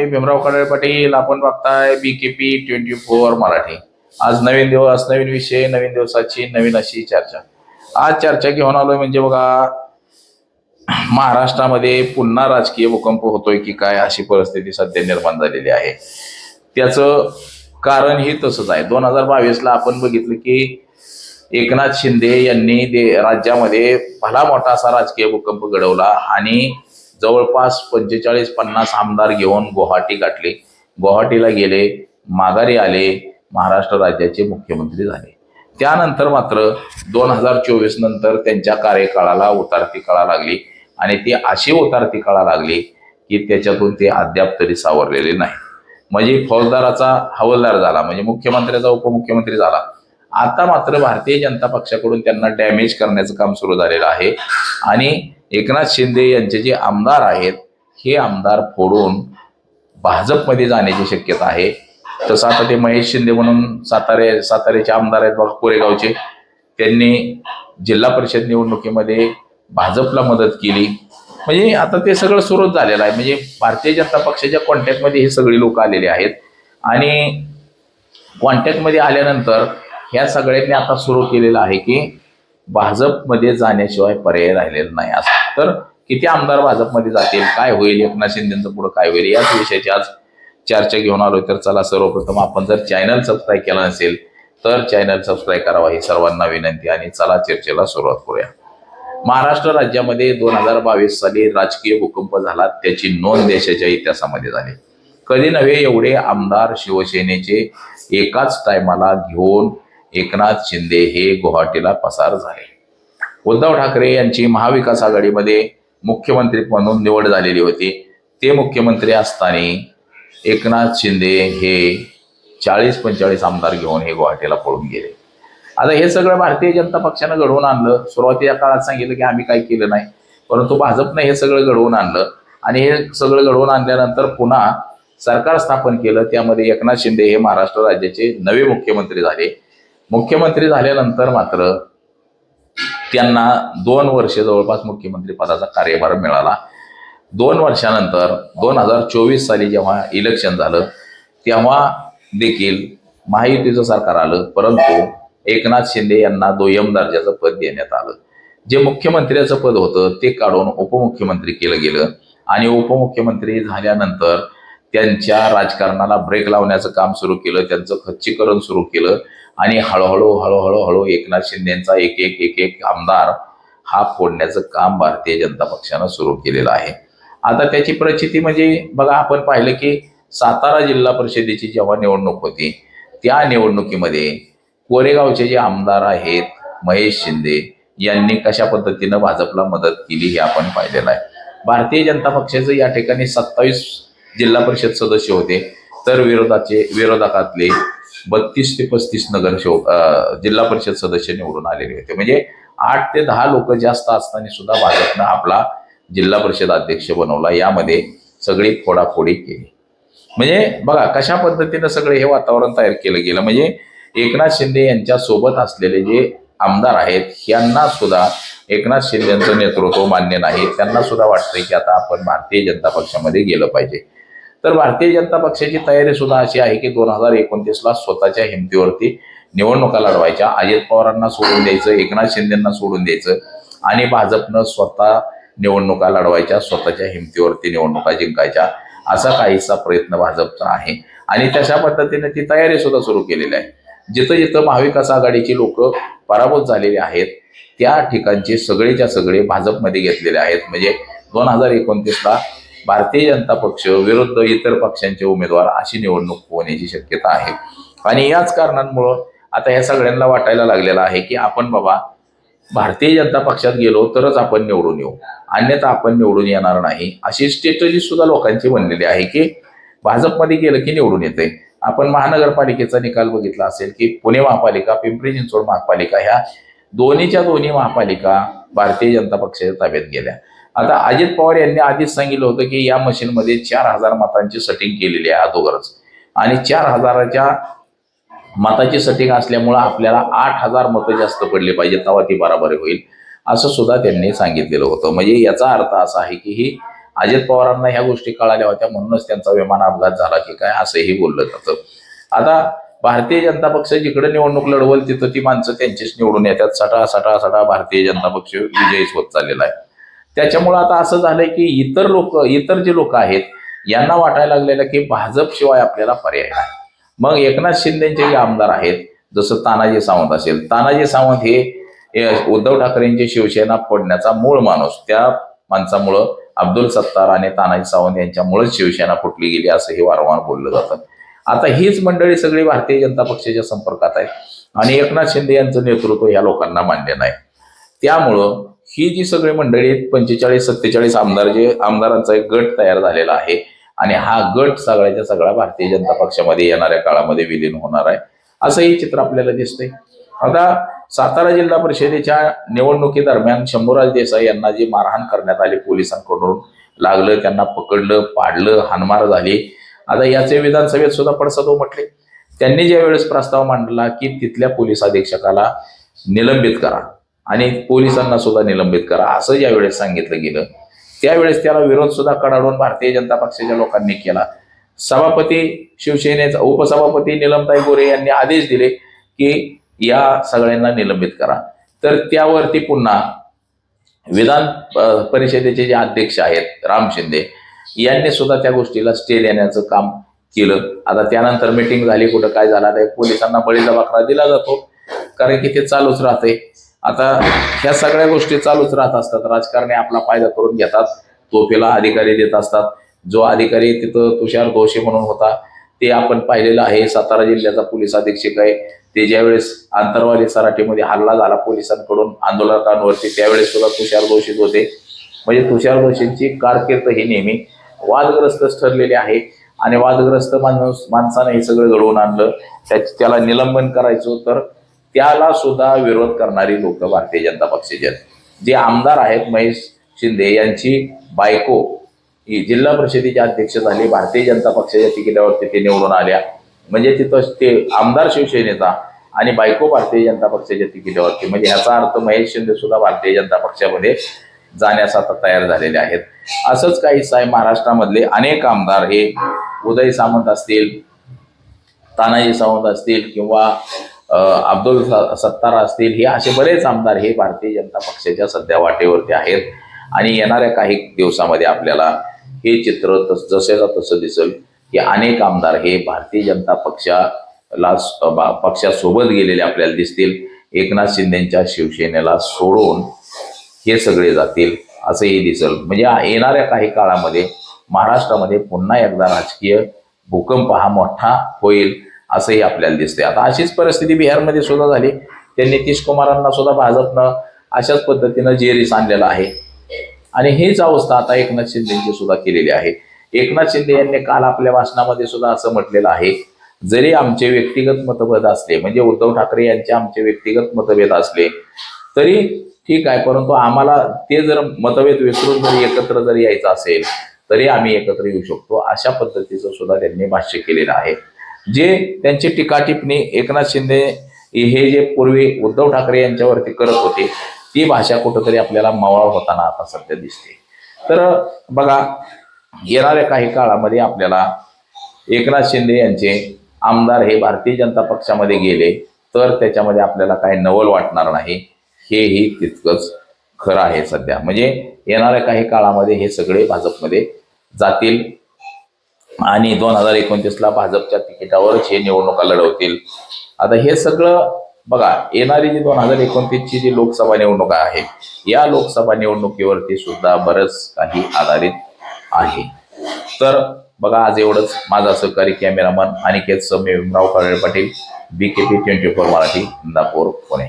मी भीमराव खडळे पाटील. आपण बघताय BKP 24 मराठी. आज नवीन दिवस, नवीन विषय, नवीन दिवसाची नवीन अशी चर्चा. आज चर्चा घेऊन आलोय म्हणजे बघा, महाराष्ट्रामध्ये पुन्हा राजकीय भूकंप होतोय की काय अशी परिस्थिती सध्या निर्माण झालेली आहे. त्याचं कारण ही तसंच आहे. 2022ला आपण बघितलं की एकनाथ शिंदे यांनी राज्यामध्ये भला मोठा असा राजकीय भूकंप घडवला आणि जवळपास 45-50 आमदार घेऊन गुवाहाटी गाठले. गुवाहाटीला गेले, माघारी आले, महाराष्ट्र राज्याचे मुख्यमंत्री झाले. त्यानंतर मात्र 2024 नंतर त्यांच्या कार्यकाळाला उतारती कळा लागली आणि ती अशी उतारती कळा लागली की त्याच्यातून ते अद्याप तरी सावरलेले नाही. म्हणजे फौजदाराचा हवालदार झाला, म्हणजे मुख्यमंत्र्याचा उपमुख्यमंत्री झाला. आता मात्र भारतीय जनता पक्षाकडून त्यांना डॅमेज करण्याचं काम सुरू झालेलं आहे आणि एकनाथ शिंदे यांचे जे आमदार आहेत हे आमदार फोडून भाजपमध्ये जाण्याची शक्यता आहे. तसं आता ते महेश शिंदे म्हणून साताऱ्याचे आमदार आहेत बघा, कोरेगावचे, त्यांनी जिल्हा परिषद निवडणुकीमध्ये भाजपला मदत केली. म्हणजे आता ते सगळं सुरूच झालेलं आहे. म्हणजे भारतीय जनता पक्षाच्या कॉन्टॅक्टमध्ये हे सगळी लोक आलेले आहेत आणि कॉन्टॅक्टमध्ये आल्यानंतर ह्या सगळ्यांनी आता सुरू केलेलं आहे की भाजपमध्ये जाण्याशिवाय पर्याय राहिलेला नाही. असं तर किती आमदार भाजपमध्ये जातील, काय होईल, एकनाथ शिंदेचं पुढे काय होईल, याच विषयाची आज चर्चा घेऊन आलोय. तर चला, सर्वप्रथम आपण जर चॅनल सबस्क्राईब केला नसेल तर चॅनल सबस्क्राईब करावा ही सर्वांना विनंती आणि चला चर्चेला सुरुवात करूया. महाराष्ट्र राज्यामध्ये 2022 साली राजकीय भूकंप झाला, त्याची नोंद देशाच्या इतिहासामध्ये झाली. कधी नव्हे एवढे आमदार शिवसेनेचे एकाच टायमाला घेऊन एकनाथ शिंदे हे गुवाहाटीला पसार झाले. उद्धव ठाकरे यांची महाविकास आघाडीमध्ये मुख्यमंत्री म्हणून निवड झालेली होती. ते मुख्यमंत्री असताना एकनाथ शिंदे हे 40-45 आमदार घेऊन हे गुवाहाटीला पळून गेले. आता हे सगळं भारतीय जनता पक्षानं घडवून आणलं. सुरुवातीच्या काळात सांगितलं की आम्ही काही केलं नाही, परंतु भाजपनं हे सगळं घडवून आणलं आणि हे सगळं घडवून आणल्यानंतर पुन्हा सरकार स्थापन केलं. त्यामध्ये एकनाथ शिंदे हे महाराष्ट्र राज्याचे नवे मुख्यमंत्री झाले. मुख्यमंत्री झाल्यानंतर मात्र त्यांना 2 वर्ष जवळपास मुख्यमंत्री पदाचा कार्यभार मिळाला. 2 वर्षानंतर 2024 साली जेव्हा इलेक्शन झालं तेव्हा देखील महायुतीचं सरकार आलं, परंतु एकनाथ शिंदे यांना दुय्यम दर्जाचं पद देण्यात आलं. जे मुख्यमंत्र्याचं पद होतं ते काढून उपमुख्यमंत्री केलं गेलं आणि उपमुख्यमंत्री झाल्यानंतर त्यांच्या राजकारणाला ब्रेक लावण्याचं काम सुरू केलं, त्यांचं खच्चीकरण सुरू केलं आणि हळूहळू एकनाथ शिंदेचा एक आमदार हा फोडण्याचं काम भारतीय जनता पक्षानं सुरू केलेलं आहे. आता त्याची प्रचिती म्हणजे बघा, आपण पाहिलं की सातारा जिल्हा परिषदेची जेव्हा निवडणूक होती त्या निवडणुकीमध्ये कोरेगावचे जे आमदार आहेत महेश शिंदे यांनी कशा पद्धतीनं भाजपला मदत केली हे आपण पाहिलेलं आहे. भारतीय जनता पक्षाचे या ठिकाणी 27 जिल्हा परिषद सदस्य होते, तर विरोधकातले 32 ते 35 जिल्हा परिषद सदस्य निवडून आलेले होते. म्हणजे 8 ते 10 लोक जास्त असताना सुद्धा भाजपनं आपला जिल्हा परिषद अध्यक्ष बनवला. यामध्ये सगळी फोडाफोडी केली. म्हणजे बघा कशा पद्धतीनं सगळे हे वातावरण तयार केलं गेलं. म्हणजे एकनाथ शिंदे यांच्या सोबत असलेले जे आमदार आहेत यांना सुद्धा एकनाथ शिंदेचं नेतृत्व मान्य नाही. त्यांना सुद्धा वाटतंय की आता आपण भारतीय जनता पक्षामध्ये गेलं पाहिजे. तर भारतीय जनता पक्षाची तयारी सुद्धा अशी आहे की 2029ला स्वतःच्या हिमतीवरती निवडणुका लढवायच्या. अजित पवारांना सोडून द्यायचं, एकनाथ शिंदेंना सोडून द्यायचं आणि भाजपनं स्वतः निवडणुका लढवायच्या, स्वतःच्या हिमतीवरती निवडणुका जिंकायच्या, असा काहीसा प्रयत्न भाजपचा आहे आणि तशा पद्धतीने ती तयारी सुद्धा सुरू केलेली आहे. जिथं जिथं महाविकास आघाडीची लोक पराभूत झालेले आहेत त्या ठिकाणचे सगळेच्या सगळे भाजपमध्ये घेतलेले आहेत. म्हणजे 2029ला भारतीय जनता पक्ष विरुद्ध इतर पक्षांचे उमेदवार अशी निवडणूक होण्याची शक्यता आहे आणि याच कारणांमुळं आता या सगळ्यांना वाटायला लागलेलं आहे की आपण बाबा भारतीय जनता पक्षात गेलो तरच आपण निवडून येऊ, अन्यथा आपण निवडून येणार नाही, अशी स्ट्रॅटेजी सुद्धा लोकांची बनलेली आहे की भाजपमध्ये गेलं की निवडून येते. आपण महानगरपालिकेचा निकाल बघितला असेल की पुणे महापालिका, पिंपरी चिंचवड महापालिका ह्या दोन्ही महापालिका भारतीय जनता पक्षाच्या ताब्यात गेल्या. आता अजित पवार यांनी आधीच सांगितलं होतं की या मशीनमध्ये 4000 मतांची सेटिंग केलेली आहे अगोदरच आणि 4000च्या मताची सेटिंग असल्यामुळं आपल्याला 8000 मतं जास्त पडले पाहिजे तेव्हा ती बराबरी होईल, असं सुद्धा त्यांनी सांगितलेलं होतं. म्हणजे याचा अर्थ असा आहे की ही अजित पवारांना ह्या गोष्टी कळाल्या होत्या म्हणूनच त्यांचा विमान अपघात झाला की काय असंही बोललं जातं. आता भारतीय जनता पक्ष जिकडे निवडणूक लढवल तिथं ती माणसं त्यांचीच निवडून येतात. सटा सटा सटा भारतीय जनता पक्ष विजयीच होत चाललेला आहे. त्याच्यामुळं आता असं झालंय की इतर जे लोक आहेत यांना वाटायला लागलेलं की भाजप शिवाय आपल्याला पर्याय नाही. मग एकनाथ शिंदेचे जे आमदार आहेत, जसं तानाजी सावंत असेल, तानाजी सावंत हे उद्धव ठाकरेंची शिवसेना फोडण्याचा मूळ माणूस, त्या माणसामुळं अब्दुल सत्तार आणि तानाजी सावंत यांच्यामुळेच शिवसेना फुटली गेली असंही वारंवार बोललं जातं. आता हीच मंडळी सगळी भारतीय जनता पक्षाच्या संपर्कात आहे आणि एकनाथ शिंदे यांचं नेतृत्व या लोकांना मान्य नाही. त्यामुळं ही जी सगळी मंडळी 45-47 आमदारांचा एक गट तयार झालेला आहे आणि हा गट सगळ्याच्या सगळा भारतीय जनता पक्षामध्ये येणाऱ्या काळामध्ये विलीन होणार आहे असंही चित्र आपल्याला दिसतंय. आता सातारा जिल्हा परिषदेच्या निवडणुकीदरम्यान शंभूराज देसाई यांना जी मारहाण करण्यात आली पोलिसांकडून, लागलं, त्यांना पकडलं, पाडलं, हाणमार झाली. आता याचे विधानसभेत सुद्धा पडसाद उमटले. त्यांनी ज्या वेळेस प्रस्ताव मांडला की तिथल्या पोलीस अधीक्षकाला निलंबित करा आणि पोलिसांना सुद्धा निलंबित करा असं ज्या वेळेस सांगितलं गेलं, त्यावेळेस त्याला विरोध सुद्धा कडाडून भारतीय जनता पक्षाच्या लोकांनी केला. सभापती शिवसेनेचा उपसभापती नीलमताई गोरे यांनी आदेश दिले की या सगळ्यांना निलंबित करा. तर त्यावरती पुन्हा विधान परिषदेचे जे अध्यक्ष आहेत राम शिंदे यांनी सुद्धा त्या गोष्टीला स्टे देण्याचं काम केलं. आता त्यानंतर मीटिंग झाली, कुठं काय झालं, पोलिसांना बळीचा बकरा दिला जातो कारण की ते चालूच राहते. आता ह्या सगळ्या गोष्टी चालूच राहत असतात. राजकारणी आपला फायदा करून घेतात, तोफेला अधिकारी देत असतात. जो अधिकारी तिथं तुषार दोषी म्हणून होता ते आपण पाहिलेलं आहे, सातारा जिल्ह्याचा पोलीस अधीक्षक आहे. ते ज्यावेळेस आंतरवाली सराटीमध्ये हल्ला झाला पोलिसांकडून आंदोलकांवरती, त्यावेळेस सुद्धा तुषार दोषीच होते. म्हणजे तुषार दोषींची कारकीर्द ही नेहमी वादग्रस्तच ठरलेली आहे आणि वादग्रस्त माणसानं हे सगळं घडवून आणलं. त्याला निलंबन करायचं तर त्याला सुद्धा विरोध करणारी लोक भारतीय जनता पक्षाचे आहेत. जे आमदार आहेत, महेश शिंदे यांची बायको ही जिल्हा परिषदेचे अध्यक्ष झाले, भारतीय जनता पक्षाच्या तिकिटावरती ते निवडून आल्या. म्हणजे तिथं ते आमदार शिवसेनेचा आणि बायको भारतीय जनता पक्षाच्या तिकिटावरती, म्हणजे ह्याचा अर्थ महेश शिंदे सुद्धा भारतीय जनता पक्षामध्ये जाण्यास आता तयार झालेले आहेत. असंच काहीच आहे. महाराष्ट्रामधले अनेक आमदार हे उदय सामंत असतील, तानाजी सावंत असतील किंवा अब्दुल सत्तार असतील, हे असे बरेच आमदार हे भारतीय जनता पक्षाच्या सध्या वाटेवरती आहेत आणि येणाऱ्या काही दिवसामध्ये आपल्याला हे चित्र जसेला तसं दिसेल की अनेक आमदार हे भारतीय जनता पक्षासोबत गेलेले आपल्याला दिसतील. एकनाथ शिंदेच्या शिवसेनेला सोडून हे सगळे जातील असंही दिसेल. म्हणजे येणाऱ्या काही काळामध्ये महाराष्ट्रामध्ये पुन्हा एकदा राजकीय भूकंप हा मोठा होईल असंही आपल्याला दिसते. आता अशीच परिस्थिती बिहारमध्ये सुद्धा झाली. त्या नितीश कुमारांना सुद्धा भाजपनं अशाच पद्धतीनं जेरीस आणलेलं आहे आणि हीच अवस्था आता एकनाथ शिंदेची सुद्धा केलेली आहे. एकनाथ शिंदे यांनी काल आपल्या भाषणामध्ये सुद्धा असं म्हटलेलं आहे, जरी आमचे व्यक्तिगत मतभेद असले, म्हणजे उद्धव ठाकरे यांचे आमचे व्यक्तिगत मतभेद असले तरी ठीक आहे, परंतु आम्हाला ते जर मतभेद विसरून जरी एकत्र जरी यायचं असेल तरी आम्ही एकत्र येऊ शकतो, अशा पद्धतीचं सुद्धा त्यांनी भाष्य केलेलं आहे. जे त्यांची टीका टिप्पणी एकनाथ शिंदे हे जे पूर्वी उद्धव ठाकरे यांच्यावरती करत होते ती भाषा कुठंतरी आपल्याला मवाळ होताना आता सध्या दिसते. तर बघा, येणाऱ्या काही काळामध्ये आपल्याला एकनाथ शिंदे यांचे आमदार हे भारतीय जनता पक्षामध्ये गेले तर त्याच्यामध्ये आपल्याला काही नवल वाटणार नाही, हेही तितकंच खरं आहे सध्या. म्हणजे येणाऱ्या काही काळामध्ये हे सगळे भाजपमध्ये जातील आणि 2029ला भाजपच्या तिकिटावरच हे निवडणुका लढवतील. आता हे सगळं बघा, येणारी जी 2029ची जी लोकसभा निवडणूक आहे या लोकसभा निवडणुकीवरती सुद्धा बरंच काही आधारित आहे. तर बघा, आज एवढंच. माझा सहकारी कॅमेरामन अनिकेत सौम्य भीमराव काळे पाटील, BKP 24 मराठी, इंदापूर, पुणे.